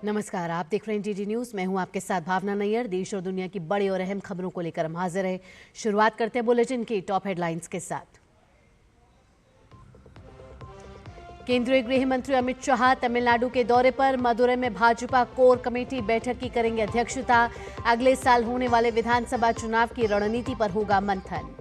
नमस्कार, आप देख रहे हैं डीडी न्यूज। मैं हूं आपके साथ भावना नैयर। देश और दुनिया की बड़ी और अहम खबरों को लेकर हम हाजिर हैं। शुरुआत करते हैं बुलेटिन की टॉप हेडलाइंस के साथ। केंद्रीय गृह मंत्री अमित शाह तमिलनाडु के दौरे पर। मदुरै में भाजपा कोर कमेटी बैठक की करेंगे अध्यक्षता। अगले साल होने वाले विधानसभा चुनाव की रणनीति पर होगा मंथन।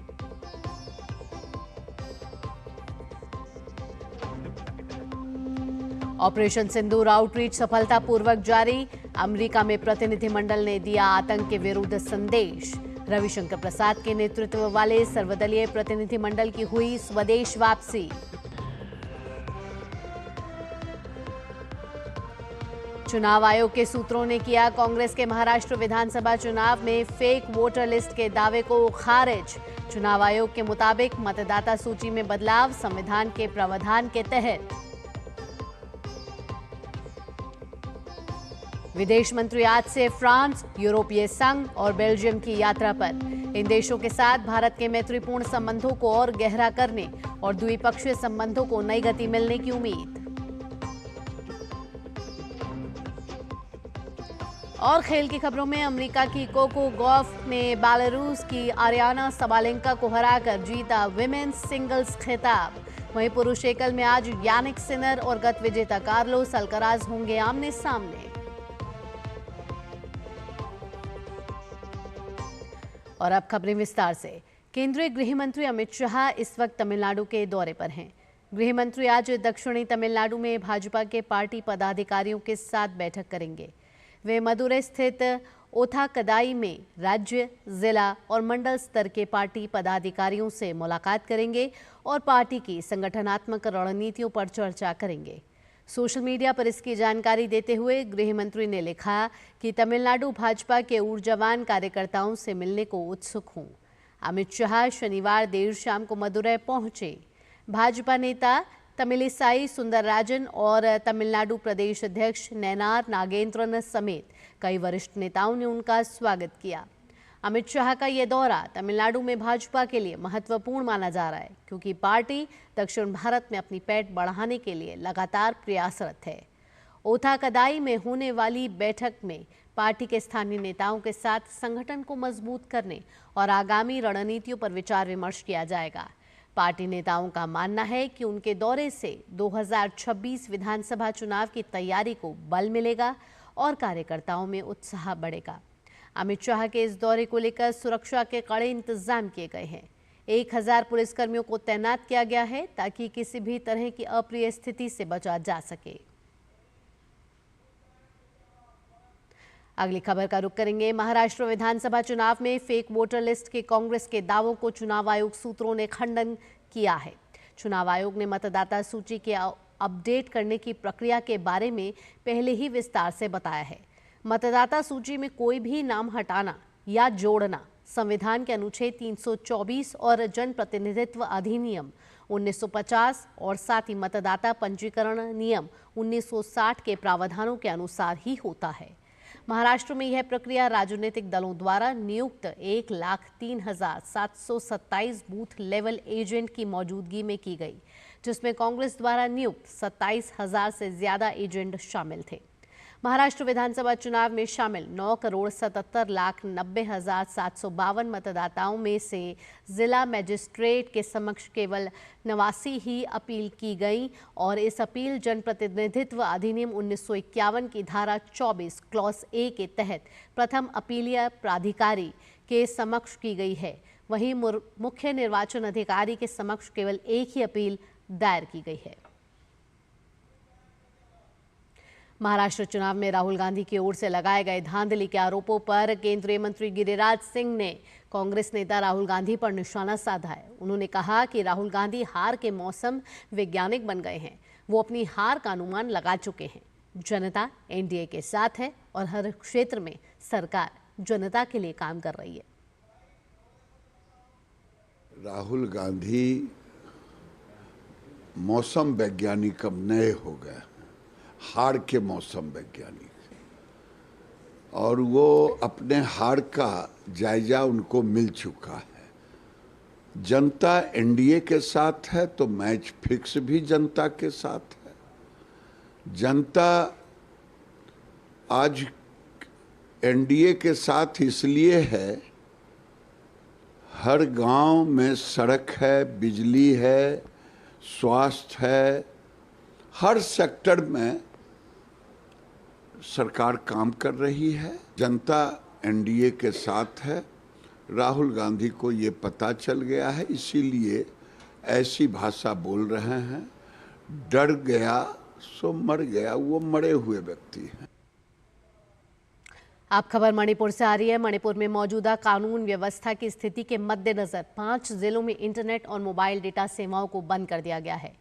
ऑपरेशन सिंदूर आउटरीच सफलतापूर्वक जारी। अमेरिका में प्रतिनिधिमंडल ने दिया आतंक के विरुद्ध संदेश। रविशंकर प्रसाद के नेतृत्व वाले सर्वदलीय प्रतिनिधिमंडल की हुई स्वदेश वापसी। चुनाव आयोग के सूत्रों ने किया कांग्रेस के महाराष्ट्र विधानसभा चुनाव में फेक वोटर लिस्ट के दावे को खारिज। चुनाव आयोग के मुताबिक मतदाता सूची में बदलाव संविधान के प्रावधान के तहत। विदेश मंत्री आज से फ्रांस, यूरोपीय संघ और बेल्जियम की यात्रा पर। इन देशों के साथ भारत के मैत्रीपूर्ण संबंधों को और गहरा करने और द्विपक्षीय संबंधों को नई गति मिलने की उम्मीद। और खेल की खबरों में अमेरिका की कोको गॉफ ने बेलारूस की आरियाना सबालेंका को हराकर जीता विमेन्स सिंगल्स खिताब। वहीं पुरुष एकल में आज यानिक सिनर और गत विजेता कार्लोस अल्कराज होंगे आमने सामने। और अब खबरें विस्तार से। केंद्रीय गृह मंत्री अमित शाह इस वक्त तमिलनाडु के दौरे पर हैं। गृह मंत्री आज दक्षिणी तमिलनाडु में भाजपा के पार्टी पदाधिकारियों के साथ बैठक करेंगे। वे मदुरै स्थित ओथाकदाई में राज्य, जिला और मंडल स्तर के पार्टी पदाधिकारियों से मुलाकात करेंगे और पार्टी की संगठनात्मक रणनीतियों पर चर्चा करेंगे। सोशल मीडिया पर इसकी जानकारी देते हुए गृह मंत्री ने लिखा कि तमिलनाडु भाजपा के ऊर्जावान कार्यकर्ताओं से मिलने को उत्सुक हूं। अमित शाह शनिवार देर शाम को मदुरै पहुंचे। भाजपा नेता तमिलिसाई सुंदरराजन और तमिलनाडु प्रदेश अध्यक्ष नैनार नागेंद्रन समेत कई वरिष्ठ नेताओं ने उनका स्वागत किया। अमित शाह का ये दौरा तमिलनाडु में भाजपा के लिए महत्वपूर्ण माना जा रहा है, क्योंकि पार्टी दक्षिण भारत में अपनी पैठ बढ़ाने के लिए लगातार प्रयासरत है। ओथाकदाई में होने वाली बैठक में पार्टी के स्थानीय नेताओं के साथ संगठन को मजबूत करने और आगामी रणनीतियों पर विचार विमर्श किया जाएगा। पार्टी नेताओं का मानना है कि उनके दौरे से 2026 विधानसभा चुनाव की तैयारी को बल मिलेगा और कार्यकर्ताओं में उत्साह बढ़ेगा। अमित शाह के इस दौरे को लेकर सुरक्षा के कड़े इंतजाम किए गए हैं। 1000 पुलिसकर्मियों को तैनात किया गया है ताकि किसी भी तरह की अप्रिय स्थिति से बचा जा सके। अगली खबर का रुख करेंगे। महाराष्ट्र विधानसभा चुनाव में फेक वोटर लिस्ट के कांग्रेस के दावों को चुनाव आयोग सूत्रों ने खंडन किया है। चुनाव आयोग ने मतदाता सूची के अपडेट करने की प्रक्रिया के बारे में पहले ही विस्तार से बताया है। मतदाता सूची में कोई भी नाम हटाना या जोड़ना संविधान के अनुच्छेद 324 और जनप्रतिनिधित्व अधिनियम 1950 और साथ ही मतदाता पंजीकरण नियम 1960 के प्रावधानों के अनुसार ही होता है। महाराष्ट्र में यह प्रक्रिया राजनीतिक दलों द्वारा नियुक्त 1,03,727 बूथ लेवल एजेंट की मौजूदगी में की गई, जिसमें कांग्रेस द्वारा नियुक्त 27,000 से ज्यादा एजेंट शामिल थे। महाराष्ट्र विधानसभा चुनाव में शामिल 9,77,90,752 मतदाताओं में से जिला मजिस्ट्रेट के समक्ष केवल 89 ही अपील की गई और इस अपील जनप्रतिनिधित्व अधिनियम 1951 की धारा 24 क्लॉज ए के तहत प्रथम अपीलीय प्राधिकारी के समक्ष की गई है। वहीं मुख्य निर्वाचन अधिकारी के समक्ष केवल एक ही अपील दायर की गई है। महाराष्ट्र चुनाव में राहुल गांधी की ओर से लगाए गए धांधली के आरोपों पर केंद्रीय मंत्री गिरिराज सिंह ने कांग्रेस नेता राहुल गांधी पर निशाना साधा है। उन्होंने कहा कि राहुल गांधी हार के मौसम वैज्ञानिक बन गए हैं। वो अपनी हार का अनुमान लगा चुके हैं। जनता एनडीए के साथ है और हर क्षेत्र में सरकार जनता के लिए काम कर रही है। राहुल गांधी मौसम वैज्ञानिक अब नए हो गए, हार के मौसम वैज्ञानिक, और वो अपने हार का जायजा उनको मिल चुका है। जनता एनडीए के साथ है तो मैच फिक्स भी जनता के साथ है। जनता आज एनडीए के साथ इसलिए है, हर गांव में सड़क है, बिजली है, स्वास्थ्य है, हर सेक्टर में सरकार काम कर रही है। जनता एनडीए के साथ है। राहुल गांधी को ये पता चल गया है, इसीलिए ऐसी भाषा बोल रहे हैं। डर गया सो मर गया, वो मरे हुए व्यक्ति हैं। आप खबर मणिपुर से आ रही है। मणिपुर में मौजूदा कानून व्यवस्था की स्थिति के मद्देनजर 5 जिलों में इंटरनेट और मोबाइल डेटा सेवाओं को बंद कर दिया गया है।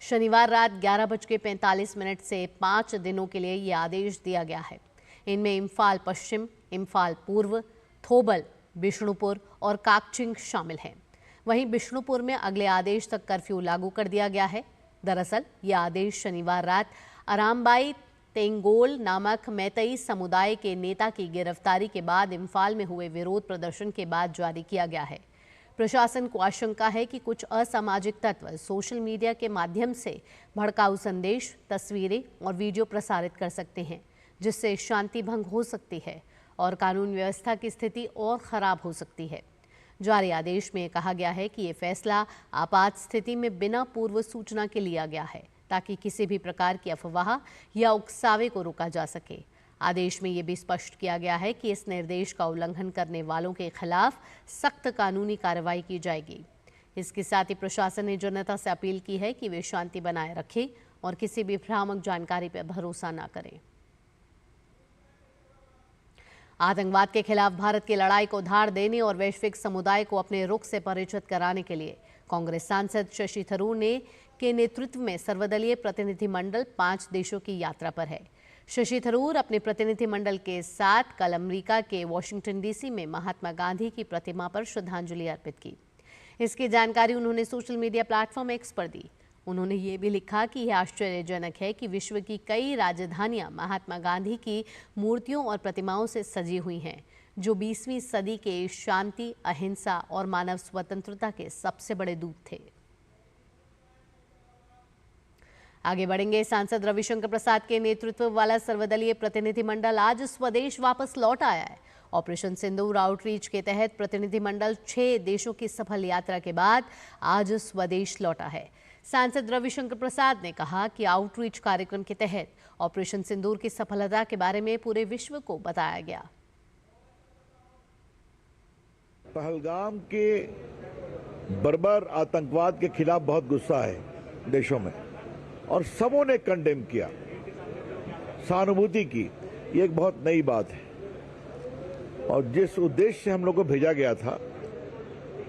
शनिवार रात 11:45 से 5 दिनों के लिए ये आदेश दिया गया है। इनमें इम्फाल पश्चिम, इम्फाल पूर्व, थोबल, बिष्णुपुर और काकचिंग शामिल हैं। वहीं बिष्णुपुर में अगले आदेश तक कर्फ्यू लागू कर दिया गया है। दरअसल ये आदेश शनिवार रात अरामबाई तेंगोल नामक मैतई समुदाय के नेता की गिरफ्तारी के बाद इम्फाल में हुए विरोध प्रदर्शन के बाद जारी किया गया है। प्रशासन को आशंका है कि कुछ असामाजिक तत्व सोशल मीडिया के माध्यम से भड़काऊ संदेश, तस्वीरें और वीडियो प्रसारित कर सकते हैं, जिससे शांति भंग हो सकती है और कानून व्यवस्था की स्थिति और खराब हो सकती है। जारी आदेश में कहा गया है कि ये फैसला आपात स्थिति में बिना पूर्व सूचना के लिया गया है, ताकि किसी भी प्रकार की अफवाह या उकसावे को रोका जा सके। आदेश में यह भी स्पष्ट किया गया है कि इस निर्देश का उल्लंघन करने वालों के खिलाफ सख्त कानूनी कार्रवाई की जाएगी। इसके साथ ही प्रशासन ने जनता से अपील की है कि वे शांति बनाए रखें और किसी भी भ्रामक जानकारी पर भरोसा न करें। आतंकवाद के खिलाफ भारत की लड़ाई को धार देने और वैश्विक समुदाय को अपने रुख से परिचित कराने के लिए कांग्रेस सांसद शशि थरूर के नेतृत्व में सर्वदलीय प्रतिनिधिमंडल 5 देशों की यात्रा पर है। शशि थरूर अपने प्रतिनिधिमंडल के साथ कल अमेरिका के वॉशिंगटन डीसी में महात्मा गांधी की प्रतिमा पर श्रद्धांजलि अर्पित की। इसकी जानकारी उन्होंने सोशल मीडिया प्लेटफॉर्म एक्स पर दी। उन्होंने ये भी लिखा कि यह आश्चर्यजनक है कि विश्व की कई राजधानियां महात्मा गांधी की मूर्तियों और प्रतिमाओं से सजी हुई हैं, जो 20वीं सदी के शांति, अहिंसा और मानव स्वतंत्रता के सबसे बड़े दूत थे। आगे बढ़ेंगे। सांसद रविशंकर प्रसाद के नेतृत्व वाला सर्वदलीय प्रतिनिधिमंडल आज स्वदेश वापस लौट आया है। ऑपरेशन सिंदूर आउटरीच के तहत प्रतिनिधिमंडल 6 देशों की सफल यात्रा के बाद आज स्वदेश लौटा है। सांसद रविशंकर प्रसाद ने कहा कि आउटरीच कार्यक्रम के तहत ऑपरेशन सिंदूर की सफलता के बारे में पूरे विश्व को बताया गया। पहलगाम के बर्बर आतंकवाद के खिलाफ बहुत गुस्सा है देशों में और सबों ने कंडेम किया, सहानुभूति की। ये एक बहुत नई बात है और जिस उद्देश्य से हम लोग को भेजा गया था,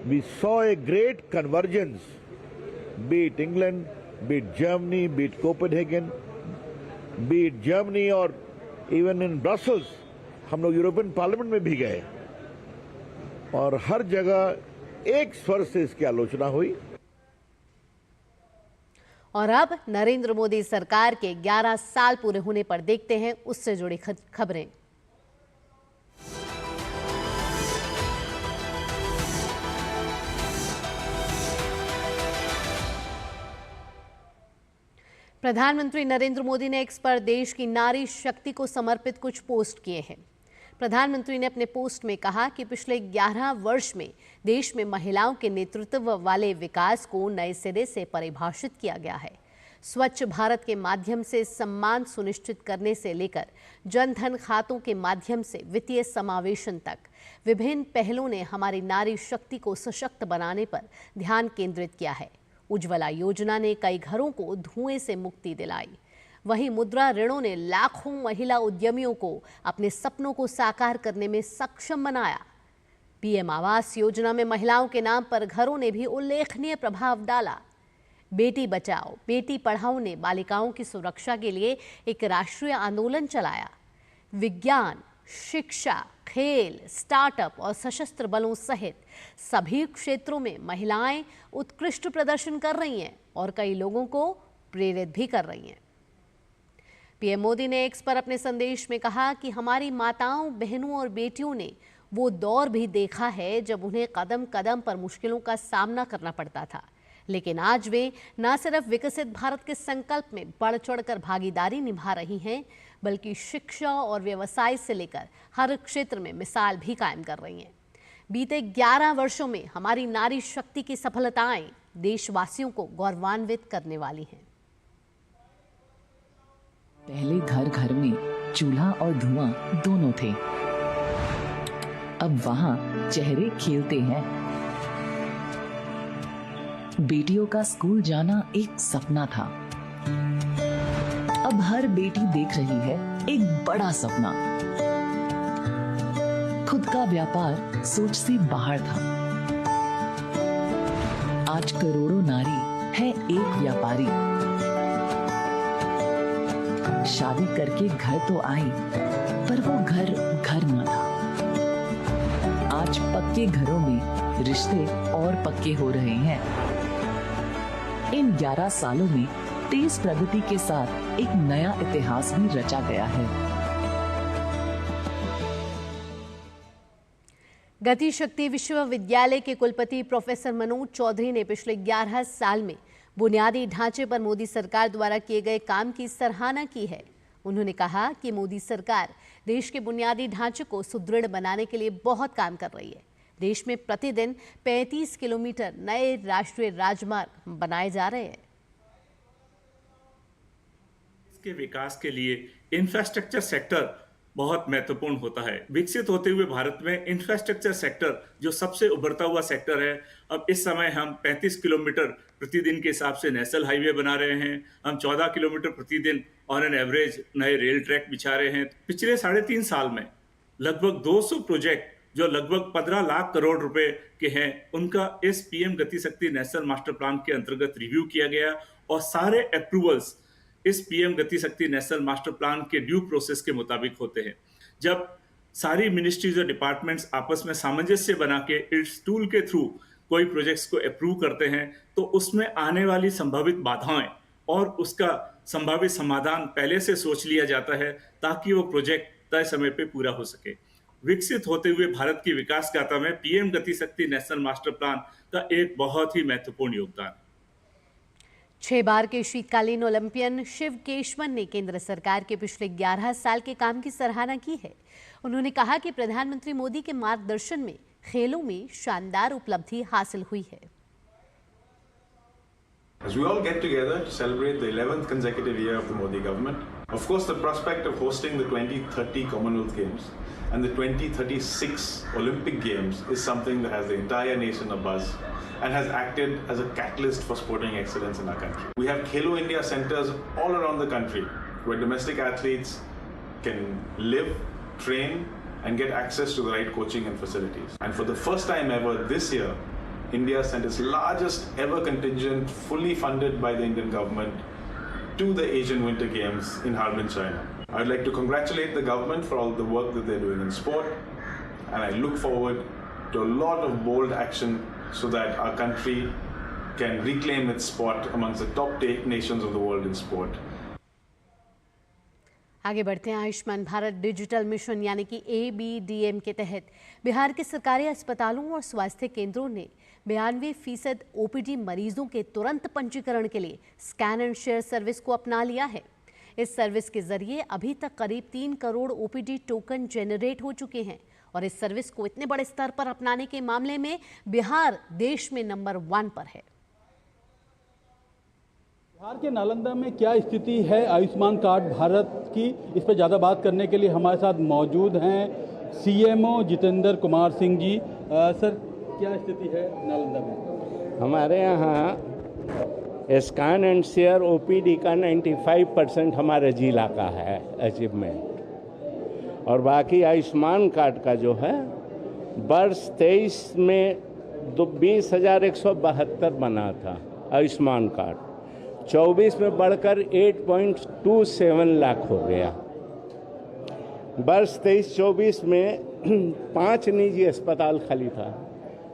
we saw a great convergence, be it England, be it Germany, be it Copenhagen, be it Germany और इवन इन ब्रसल्स। हम लोग यूरोपियन पार्लियामेंट में भी गए और हर जगह एक स्वर से इसकी आलोचना हुई। और अब नरेंद्र मोदी सरकार के 11 साल पूरे होने पर देखते हैं उससे जुड़ी खबरें। प्रधानमंत्री नरेंद्र मोदी ने एक्स पर देश की नारी शक्ति को समर्पित कुछ पोस्ट किए हैं। प्रधानमंत्री ने अपने पोस्ट में कहा कि पिछले 11 वर्ष में देश में महिलाओं के नेतृत्व वाले विकास को नए सिरे से परिभाषित किया गया है। स्वच्छ भारत के माध्यम से सम्मान सुनिश्चित करने से लेकर जन धन खातों के माध्यम से वित्तीय समावेशन तक विभिन्न पहलों ने हमारी नारी शक्ति को सशक्त बनाने पर ध्यान केंद्रित किया है। उज्ज्वला योजना ने कई घरों को धुएं से मुक्ति दिलाई। वहीं मुद्रा ऋणों ने लाखों महिला उद्यमियों को अपने सपनों को साकार करने में सक्षम बनाया। पीएम आवास योजना में महिलाओं के नाम पर घरों ने भी उल्लेखनीय प्रभाव डाला। बेटी बचाओ बेटी पढ़ाओ ने बालिकाओं की सुरक्षा के लिए एक राष्ट्रीय आंदोलन चलाया। विज्ञान, शिक्षा, खेल, स्टार्टअप और सशस्त्र बलों सहित सभी क्षेत्रों में महिलाएं उत्कृष्ट प्रदर्शन कर रही हैं और कई लोगों को प्रेरित भी कर रही हैं। पीएम मोदी ने एक्स पर अपने संदेश में कहा कि हमारी माताओं, बहनों और बेटियों ने वो दौर भी देखा है जब उन्हें कदम कदम पर मुश्किलों का सामना करना पड़ता था, लेकिन आज वे न सिर्फ विकसित भारत के संकल्प में बढ़ चढ़कर भागीदारी निभा रही हैं, बल्कि शिक्षा और व्यवसाय से लेकर हर क्षेत्र में मिसाल भी कायम कर रही हैं। बीते 11 वर्षों में हमारी नारी शक्ति की सफलताएं देशवासियों को गौरवान्वित करने वाली हैं। पहले घर घर में चूल्हा और धुआं दोनों थे, अब वहां चेहरे खिलते हैं। बेटियों का स्कूल जाना एक सपना था, अब हर बेटी देख रही है एक बड़ा सपना। खुद का व्यापार सोच से बाहर था, आज करोड़ों नारी है एक व्यापारी। शादी करके घर तो आई, पर वो घर घर न था। आज पक्के घरों में रिश्ते और पक्के हो रहे हैं। इन 11 सालों में तेज प्रगति के साथ एक नया इतिहास भी रचा गया है। गति शक्ति विश्वविद्यालय के कुलपति प्रोफेसर मनोज चौधरी ने पिछले 11 साल में बुनियादी ढांचे पर मोदी सरकार द्वारा किए गए काम की सराहना की है। उन्होंने कहा कि मोदी सरकार देश के बुनियादी ढांचे को सुदृढ़ बनाने के लिए बहुत काम कर रही है। देश में प्रतिदिन 35 किलोमीटर नए राष्ट्रीय राजमार्ग बनाए जा रहे हैं। इसके विकास के लिए इंफ्रास्ट्रक्चर सेक्टर बहुत महत्वपूर्ण होता है। विकसित होते हुए भारत में इंफ्रास्ट्रक्चर सेक्टर जो सबसे उभरता हुआ सेक्टर है, अब इस समय हम 35 किलोमीटर प्रतिदिन के हिसाब से नेशनल हाईवे बना रहे हैं। हम 14 किलोमीटर प्रतिदिन ऑन एन एवरेज नए रेल ट्रैक बिछा रहे हैं। पिछले 3.5 साल में लगभग 200 प्रोजेक्ट जो लगभग 15 लाख करोड़ रुपए के हैं, उनका इस पीएम गति शक्ति नेशनल मास्टर प्लान के अंतर्गत रिव्यू किया गया और सारे अप्रूवल्स इस पीएम गति शक्ति नेशनल मास्टर प्लान के ड्यू प्रोसेस के मुताबिक होते हैं। जब सारी मिनिस्ट्रीज और डिपार्टमेंट्स आपस में सामंजस्य बना के इस टूल के थ्रू कोई प्रोजेक्ट्स को अप्रूव करते हैं, तो उसमें आने वाली संभावित बाधाएं और उसका संभावित समाधान पहले से सोच लिया जाता है ताकि वो प्रोजेक्ट तय समय पे पूरा हो सके। विकसित होते हुए भारत की विकास गाथा में पीएम गति शक्ति नेशनल मास्टर प्लान का एक बहुत ही महत्वपूर्ण योगदान। 6 बार के शीतकालीन ओलंपियन शिव केशवन ने केंद्र सरकार के पिछले 11 साल के काम की सराहना की है। उन्होंने कहा कि प्रधानमंत्री मोदी के मार्गदर्शन में खेलों में शानदार उपलब्धि हासिल हुई है। As we all get together to celebrate the 11th consecutive year of the Modi government, of course the prospect of hosting the 2030 Commonwealth Games and the 2036 Olympic Games is something that has the entire nation abuzz and has acted as a catalyst for sporting excellence in our country. We have Khelo India centers all around the country where domestic athletes can live, train and get access to the right coaching and facilities. And for the first time ever this year, India sent its largest ever contingent, fully funded by the Indian government, to the Asian Winter Games in Harbin, China. I would like to congratulate the government for all the work that they're doing in sport, and I look forward to a lot of bold action so that our country can reclaim its spot amongst the top 8 nations of the world in sport. आगे बढ़ते हैं। Ayushman Bharat digital mission यानी कि ABDM के तहत बिहार के सरकारी अस्पतालों और स्वास्थ्य केंद्रों ने 92% OPD मरीजों के तुरंत पंजीकरण के लिए स्कैन एंड शेयर सर्विस को अपना लिया है। इस सर्विस के जरिए अभी तक करीब 3 करोड़ OPD टोकन जेनरेट हो चुके हैं और इस सर्विस को इतने बड़े स्तर पर अपनाने के मामले में बिहार देश में नंबर 1 पर है। बिहार के नालंदा में क्या स्थिति है आयुष्मान कार्ड भारत की, इस पर ज़्यादा बात करने के लिए हमारे साथ मौजूद हैं CMO जितेंद्र कुमार सिंह जी। सर, क्या स्थिति है नालंदा में? हमारे यहाँ स्कैन एंड शेयर OPD का 95% हमारे जिला का है अचीवमेंट, और बाकी आयुष्मान कार्ड का जो है वर्ष 23 में 20,172 बना था आयुष्मान कार्ड, 24 में बढ़कर 8.27 लाख हो गया। वर्ष 23-24 में 5 निजी अस्पताल खाली था,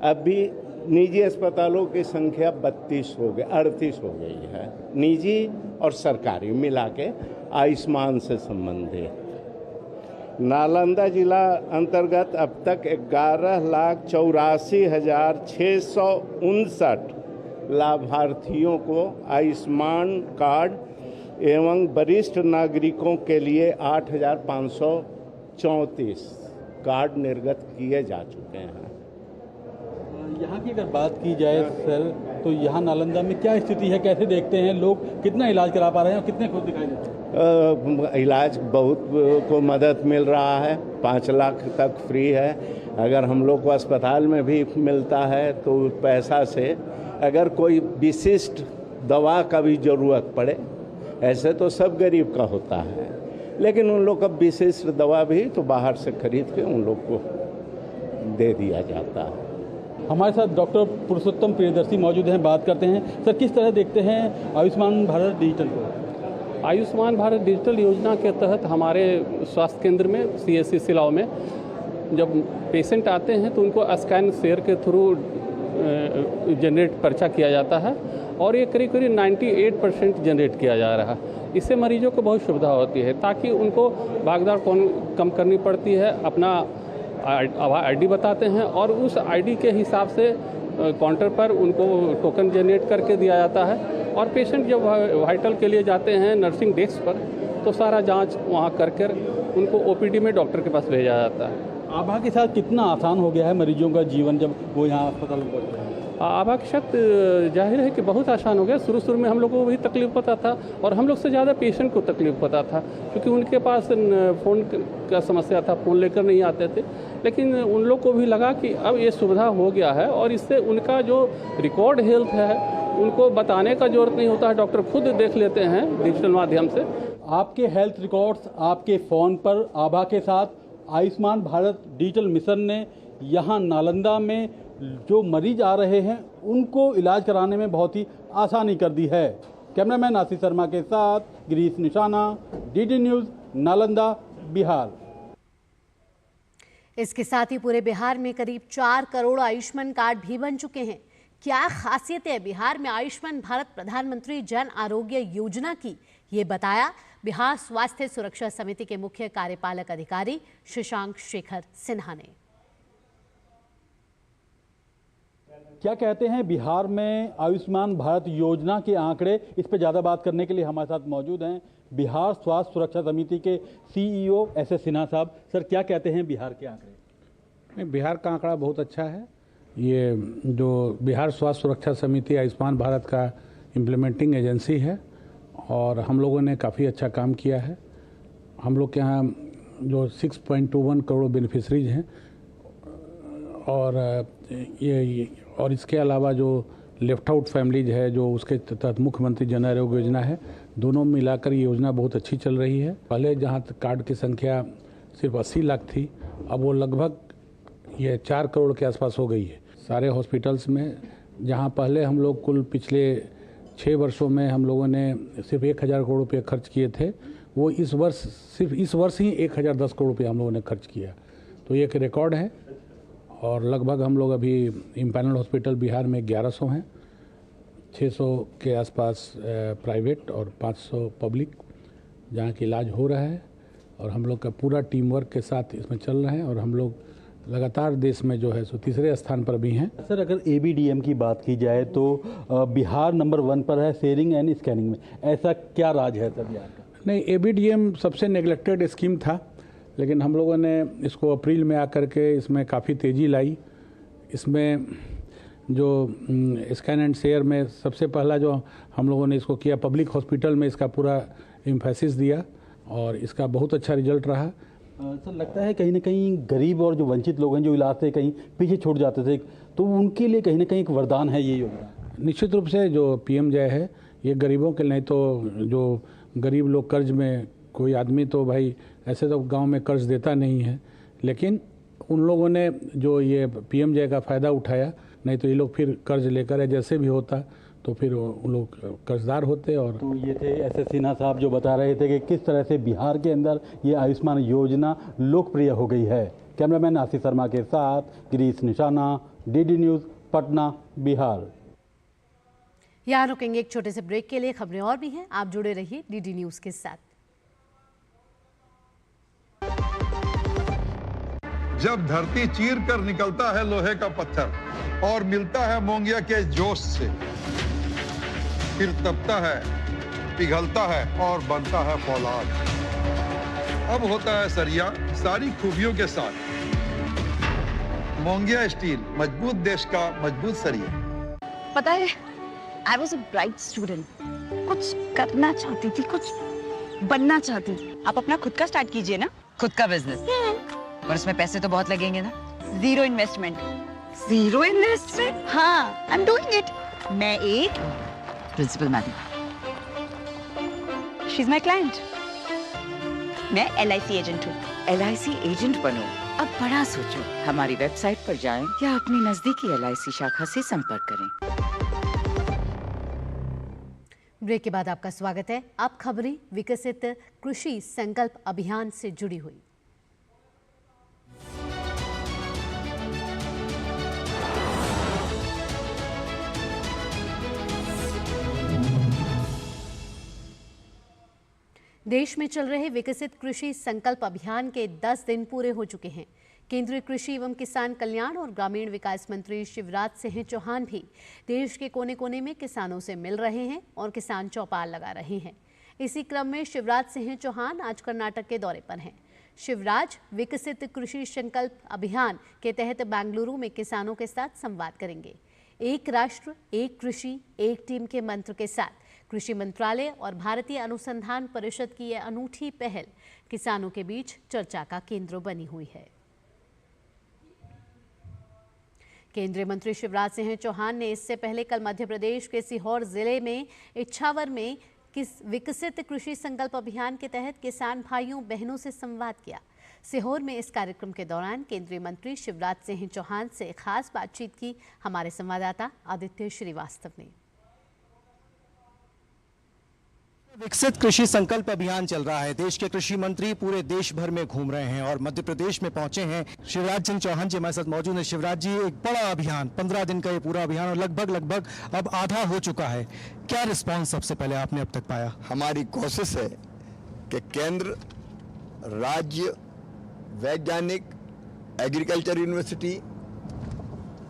अब भी निजी अस्पतालों की संख्या 38 हो गई है, निजी और सरकारी मिला के आयुष्मान से संबंधित। नालंदा जिला अंतर्गत अब तक 11,84,659 लाभार्थियों को आयुष्मान कार्ड एवं वरिष्ठ नागरिकों के लिए 8,534 कार्ड निर्गत किए जा चुके हैं। यहाँ की अगर बात की जाए सर, तो यहाँ नालंदा में क्या स्थिति है, कैसे देखते हैं लोग, कितना इलाज करा पा रहे हैं और कितने खुद दिखाई देते हैं? इलाज बहुत को मदद मिल रहा है, 5 लाख तक फ्री है। अगर हम लोग को अस्पताल में भी मिलता है तो पैसा से अगर कोई विशिष्ट दवा का भी ज़रूरत पड़े, ऐसे तो सब गरीब का होता है, लेकिन उन लोग का विशिष्ट दवा भी तो बाहर से खरीद के उन लोग को दे दिया जाता है। हमारे साथ डॉक्टर पुरुषोत्तम प्रियदर्शी मौजूद हैं, बात करते हैं। सर, किस तरह देखते हैं आयुष्मान भारत डिजिटल को? आयुष्मान भारत डिजिटल योजना के तहत हमारे स्वास्थ्य केंद्र में CSC सिलाव में जब पेशेंट आते हैं तो उनको स्कैन शेयर के थ्रू जनरेट पर्चा किया जाता है और ये करीब 98% जनरेट किया जा रहा है। इससे मरीजों को बहुत सुविधा होती है ताकि उनको भागदौड़ कम करनी पड़ती है। अपना ID बताते हैं और उस ID के हिसाब से काउंटर पर उनको टोकन जनरेट करके दिया जाता है और पेशेंट जब वाइटल के लिए जाते हैं नर्सिंग डेस्क पर तो सारा जांच वहां कर उनको OPD में डॉक्टर के पास भेजा जाता है। आभा के साथ कितना आसान हो गया है मरीजों का जीवन जब वो यहाँ अस्पताल में पहुँचते हैं? आभा के साथ जाहिर है कि बहुत आसान हो गया। शुरू में हम लोगों को भी तकलीफ पता था और हम लोग से ज़्यादा पेशेंट को तकलीफ पता था क्योंकि उनके पास फ़ोन का समस्या था, फ़ोन लेकर नहीं आते थे। लेकिन उन लोग को भी लगा कि अब ये सुविधा हो गया है और इससे उनका जो रिकॉर्ड हेल्थ है उनको बताने का जरूरत नहीं होता है, डॉक्टर खुद देख लेते हैं डिजिटल माध्यम से। आपके हेल्थ रिकॉर्ड्स आपके फ़ोन पर आभा के साथ आयुष्मान भारत डिजिटल मिशन ने यहाँ नालंदा में जो मरीज आ रहे हैं उनको इलाज कराने में बहुत ही आसानी कर दी है। कैमरामैन आशीष शर्मा के साथ गिरीश निशाना, DD न्यूज़, नालंदा, बिहार। इसके साथ ही पूरे बिहार में करीब 4 करोड़ आयुष्मान कार्ड भी बन चुके हैं। क्या खासियत है बिहार में आयुष्मान भारत प्रधानमंत्री जन आरोग्य योजना की, ये बताया बिहार स्वास्थ्य सुरक्षा समिति के मुख्य कार्यपालक अधिकारी शशांक शेखर सिन्हा ने। क्या कहते हैं बिहार में आयुष्मान भारत योजना के आंकड़े, इस पर ज़्यादा बात करने के लिए हमारे साथ मौजूद हैं बिहार स्वास्थ्य सुरक्षा समिति के CEO SS सिन्हा साहब। सर, क्या कहते हैं बिहार के आंकड़े? बिहार का आंकड़ा बहुत अच्छा है। ये जो बिहार स्वास्थ्य सुरक्षा समिति आयुष्मान भारत का इम्प्लीमेंटिंग एजेंसी है और हम लोगों ने काफ़ी अच्छा काम किया है। हम लोग के यहाँ जो 6.21 करोड़ बेनिफिशरीज हैं और इसके अलावा जो लेफ्ट आउट फैमिलीज है जो उसके तहत मुख्यमंत्री जन आरोग्य योजना है, दोनों मिलाकर ये योजना बहुत अच्छी चल रही है। पहले जहाँ तक कार्ड की संख्या सिर्फ 80 लाख थी, अब वो लगभग ये 4 करोड़ के आसपास हो गई है सारे हॉस्पिटल्स में। जहाँ पहले हम लोग कुल पिछले 6 वर्षों में हम लोगों ने सिर्फ 1000 करोड़ रुपये खर्च किए थे, वो इस वर्ष ही 1010 करोड़ रुपये हम लोगों ने खर्च किया। तो ये एक रिकॉर्ड है और लगभग हम लोग अभी इम्पैनल हॉस्पिटल बिहार में 1100 हैं, 600 के आसपास प्राइवेट और 500 पब्लिक जहाँ की इलाज हो रहा है और हम लोग का पूरा टीम वर्क के साथ इसमें चल रहे हैं और हम लोग लगातार देश में जो है सो 3रे स्थान पर भी हैं। सर, अगर ABDM की बात की जाए तो बिहार नंबर 1 पर है शेयरिंग एंड स्कैनिंग में। ऐसा क्या राज है सर बिहार का? नहीं, ABDM सबसे नेग्लेक्टेड स्कीम था, लेकिन हम लोगों ने इसको अप्रैल में आकर के इसमें काफ़ी तेज़ी लाई। इसमें जो स्कैन एंड शेयर में सबसे पहला जो हम लोगों ने इसको किया, पब्लिक हॉस्पिटल में इसका पूरा एम्फेसिस दिया और इसका बहुत अच्छा रिजल्ट रहा। सर, लगता है कहीं ना कहीं गरीब और जो वंचित लोग हैं जो इलाज से कहीं पीछे छूट जाते थे, तो उनके लिए कहीं ना कहीं एक वरदान है ये योजना। निश्चित रूप से जो PM जय है ये गरीबों के, नहीं तो जो गरीब लोग कर्ज में, कोई आदमी तो भाई ऐसे तो गांव में कर्ज देता नहीं है, लेकिन उन लोगों ने जो ये PM जय का फ़ायदा उठाया, नहीं तो ये लोग फिर कर्ज लेकर जैसे भी होता तो फिर उन लोग कर्जदार होते। और तो ये थे SS सिन्हा साहब जो बता रहे थे कि किस तरह से बिहार के अंदर ये आयुष्मान योजना लोकप्रिय हो गई है। कैमरामैन आशीष शर्मा के साथ गिरीश निशाना, DD न्यूज़, पटना, बिहार। यहाँ रुकेंगे एक छोटे से ब्रेक के लिए। खबरें और भी हैं, आप जुड़े रहिए DD न्यूज़ के साथ। जब धरती चीर कर निकलता है लोहे का पत्थर और मिलता है मोंगिया के जोश से, फिर तपता है, पिघलता है और बनता है फौलाद। अब होता है सरिया सारी खूबियों के साथ। मोंगिया स्टील, मजबूत देश का मजबूत सरिया। पता है, I was a bright student. कुछ करना चाहती थी, कुछ बनना चाहती थी। आप अपना खुद का स्टार्ट कीजिए ना, खुद का बिजनेस। पर उसमें पैसे तो बहुत लगेंगे ना। Zero investment. Zero investment? हाँ, आई एम डूइंग इट। मैं एक principal madam, she is my client. मैं LIC एजेंट हूँ। LIC एजेंट बनो, अब बड़ा सोचो। हमारी वेबसाइट पर जाएं या अपनी नजदीकी LIC शाखा से संपर्क करें। ब्रेक के बाद आपका स्वागत है। अब खबरें विकसित कृषि संकल्प अभियान से जुड़ी हुई। देश में चल रहे विकसित कृषि संकल्प अभियान के 10 दिन पूरे हो चुके हैं। केंद्रीय कृषि एवं किसान कल्याण और ग्रामीण विकास मंत्री शिवराज सिंह चौहान भी देश के कोने कोने में किसानों से मिल रहे हैं और किसान चौपाल लगा रहे हैं। इसी क्रम में शिवराज सिंह चौहान आज कर्नाटक के दौरे पर हैं। शिवराज विकसित कृषि संकल्प अभियान के तहत बेंगलुरु में किसानों के साथ संवाद करेंगे। एक राष्ट्र एक कृषि एक टीम के मंत्र के साथ कृषि मंत्रालय और भारतीय अनुसंधान परिषद की यह अनूठी पहल किसानों के बीच चर्चा का केंद्र बनी हुई है। केंद्रीय मंत्री शिवराज सिंह चौहान ने इससे पहले कल मध्य प्रदेश के सीहोर जिले में इच्छावर में विकसित कृषि संकल्प अभियान के तहत किसान भाइयों बहनों से संवाद किया। सीहोर में इस कार्यक्रम के दौरान केंद्रीय मंत्री शिवराज सिंह चौहान से खास बातचीत की हमारे संवाददाता आदित्य श्रीवास्तव ने। विकसित कृषि संकल्प अभियान चल रहा है। देश के कृषि मंत्री पूरे देश भर में घूम रहे हैं और मध्य प्रदेश में पहुंचे हैं। शिवराज सिंह चौहान जी हमारे साथ मौजूद हैं। शिवराज जी, एक बड़ा अभियान, 15 दिन का ये पूरा अभियान और लगभग अब आधा हो चुका है। क्या रिस्पांस सबसे पहले आपने अब तक पाया? हमारी कोशिश है कि केंद्र, राज्य, वैज्ञानिक, एग्रीकल्चर यूनिवर्सिटी,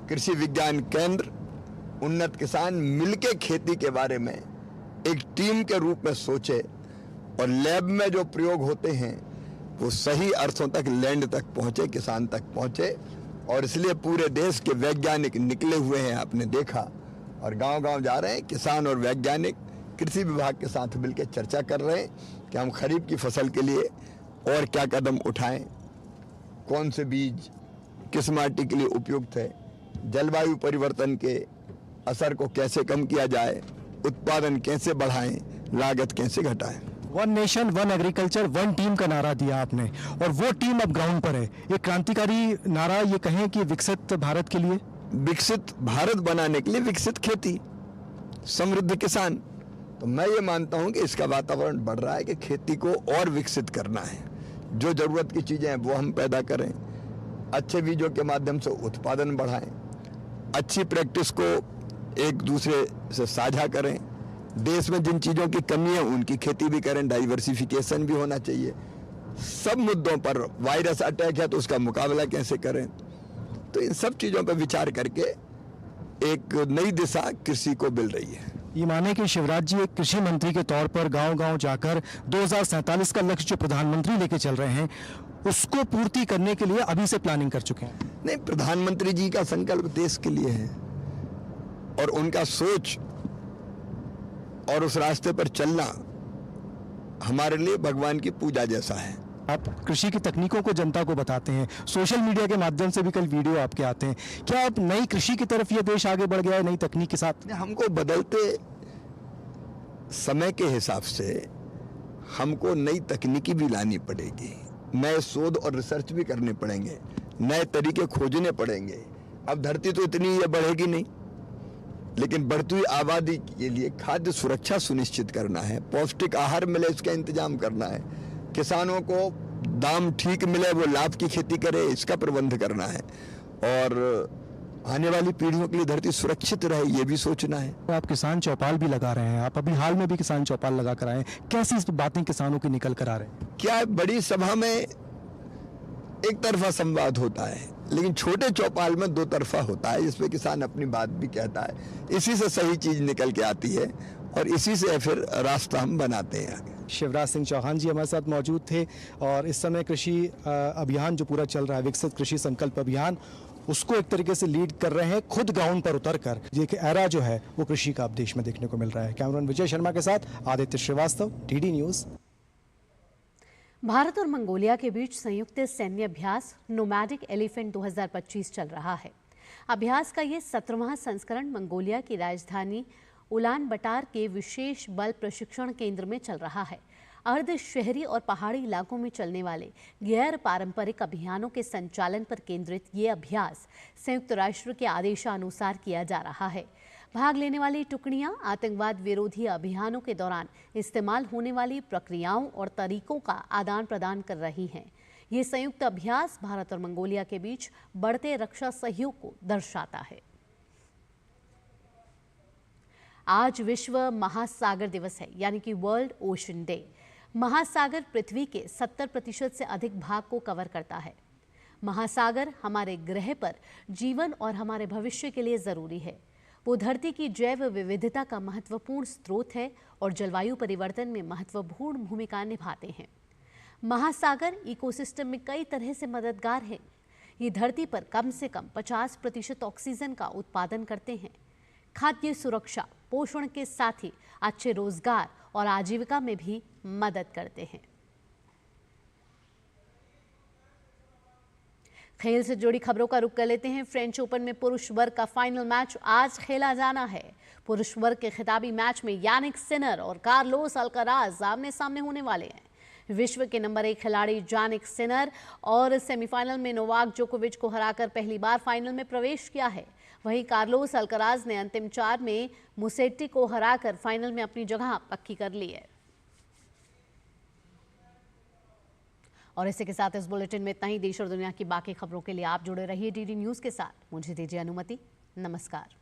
कृषि विज्ञान केंद्र, उन्नत किसान मिलके खेती के बारे में एक टीम के रूप में सोचे और लैब में जो प्रयोग होते हैं वो सही अर्थों तक, लैंड तक पहुंचे, किसान तक पहुंचे। और इसलिए पूरे देश के वैज्ञानिक निकले हुए हैं, आपने देखा, और गांव-गांव जा रहे हैं। किसान और वैज्ञानिक कृषि विभाग के साथ मिलकर चर्चा कर रहे हैं कि हम खरीफ की फसल के लिए और क्या कदम उठाएं, कौन से बीज किस माटी के लिए उपयुक्त है, जलवायु परिवर्तन के असर को कैसे कम किया जाए, उत्पादन कैसे बढ़ाएं, लागत कैसे घटाएं। One nation one agriculture one team का नारा दिया आपने और वो टीम अब ग्राउंड पर है। ये क्रांतिकारी नारा, ये कहें कि विकसित भारत के लिए, विकसित भारत बनाने के लिए विकसित खेती, समृद्ध किसान। तो मैं ये मानता हूं कि इसका वातावरण बढ़ रहा है कि खेती को और विकसित करना है। जो जरूरत की चीजें हैं वो हम पैदा करें, अच्छे बीजों के माध्यम से उत्पादन बढ़ाएं, अच्छी प्रैक्टिस को एक दूसरे से साझा करें, देश में जिन चीज़ों की कमी है उनकी खेती भी करें, डाइवर्सिफिकेशन भी होना चाहिए। सब मुद्दों पर, वायरस अटैक है तो उसका मुकाबला कैसे करें, तो इन सब चीज़ों पर विचार करके एक नई दिशा कृषि को मिल रही है। ये माने कि शिवराज जी एक कृषि मंत्री के तौर पर गांव-गांव जाकर 2047 का लक्ष्य जो प्रधानमंत्री लेके चल रहे हैं उसको पूर्ति करने के लिए अभी से प्लानिंग कर चुके हैं। नहीं, प्रधानमंत्री जी का संकल्प देश के लिए है और उनका सोच और उस रास्ते पर चलना हमारे लिए भगवान की पूजा जैसा है। आप कृषि की तकनीकों को जनता को बताते हैं, सोशल मीडिया के माध्यम से भी कल वीडियो आपके आते हैं। क्या आप नई कृषि की तरफ ये देश आगे बढ़ गया है नई तकनीक के साथ? हमको बदलते समय के हिसाब से हमको नई तकनीकी भी लानी पड़ेगी, नए शोध और रिसर्च भी करने पड़ेंगे, नए तरीके खोजने पड़ेंगे। अब धरती तो इतनी ये बढ़ेगी नहीं, लेकिन बढ़ती हुई आबादी के लिए खाद्य सुरक्षा सुनिश्चित करना है, पौष्टिक आहार मिले इसका इंतजाम करना है, किसानों को दाम ठीक मिले, वो लाभ की खेती करे, इसका प्रबंध करना है, और आने वाली पीढ़ियों के लिए धरती सुरक्षित रहे ये भी सोचना है। आप किसान चौपाल भी लगा रहे हैं, आप अभी हाल में भी किसान चौपाल लगा कर आए हैं, कैसी बातें किसानों की निकल कर आ रहे हैं? क्या बड़ी सभा में एक तरफा संवाद होता है, लेकिन छोटे चौपाल में दो तरफा होता है, जिसमें किसान अपनी बात भी कहता है। इसी से सही चीज निकल के आती है और इसी से फिर रास्ता हम बनाते हैं आगे। शिवराज सिंह चौहान जी हमारे साथ मौजूद थे और इस समय कृषि अभियान जो पूरा चल रहा है, विकसित कृषि संकल्प अभियान, उसको एक तरीके से लीड कर रहे हैं, खुद ग्राउंड पर उतरकर। ये कि एरा जो है वो कृषि का अब देश में देखने को मिल रहा है। कैमरामैन विजय शर्मा के साथ आदित्य श्रीवास्तव, डीडी न्यूज। भारत और मंगोलिया के बीच संयुक्त सैन्य अभ्यास नोमैडिक एलिफेंट 2025 चल रहा है। अभ्यास का ये 17वां संस्करण मंगोलिया की राजधानी उलान बटार के विशेष बल प्रशिक्षण केंद्र में चल रहा है। अर्ध शहरी और पहाड़ी इलाकों में चलने वाले गैर पारंपरिक अभियानों के संचालन पर केंद्रित ये अभ्यास संयुक्त राष्ट्र के आदेशानुसार किया जा रहा है। भाग लेने वाली टुकड़ियां आतंकवाद विरोधी अभियानों के दौरान इस्तेमाल होने वाली प्रक्रियाओं और तरीकों का आदान प्रदान कर रही हैं। ये संयुक्त अभ्यास भारत और मंगोलिया के बीच बढ़ते रक्षा सहयोग को दर्शाता है। आज विश्व महासागर दिवस है, यानी कि वर्ल्ड ओशन डे। महासागर पृथ्वी के 70% से अधिक भाग को कवर करता है। महासागर हमारे ग्रह पर जीवन और हमारे भविष्य के लिए जरूरी है। वो धरती की जैव विविधता का महत्वपूर्ण स्रोत है और जलवायु परिवर्तन में महत्वपूर्ण भूमिका निभाते हैं। महासागर इकोसिस्टम में कई तरह से मददगार है। ये धरती पर कम से कम 50% ऑक्सीजन का उत्पादन करते हैं। खाद्य सुरक्षा, पोषण के साथ ही अच्छे रोजगार और आजीविका में भी मदद करते हैं। खेल से जुड़ी खबरों का रुख कर लेते हैं। फ्रेंच ओपन में पुरुष वर्ग का फाइनल मैच आज खेला जाना है। पुरुष वर्ग के खिताबी मैच में यानिक सिनर और कार्लोस अल्काराज आमने सामने होने वाले हैं। विश्व के नंबर 1 खिलाड़ी यानिक सिनर और सेमीफाइनल में नोवाक जोकोविच को हराकर पहली बार फाइनल में प्रवेश किया है। वहीं कार्लोस अल्काराज ने अंतिम 4 में मुसेट्टी को हराकर फाइनल में अपनी जगह पक्की कर ली है। और इसी के साथ इस बुलेटिन में इतना ही। देश और दुनिया की बाकी खबरों के लिए आप जुड़े रहिए डीडी न्यूज के साथ। मुझे दीजिए अनुमति। नमस्कार।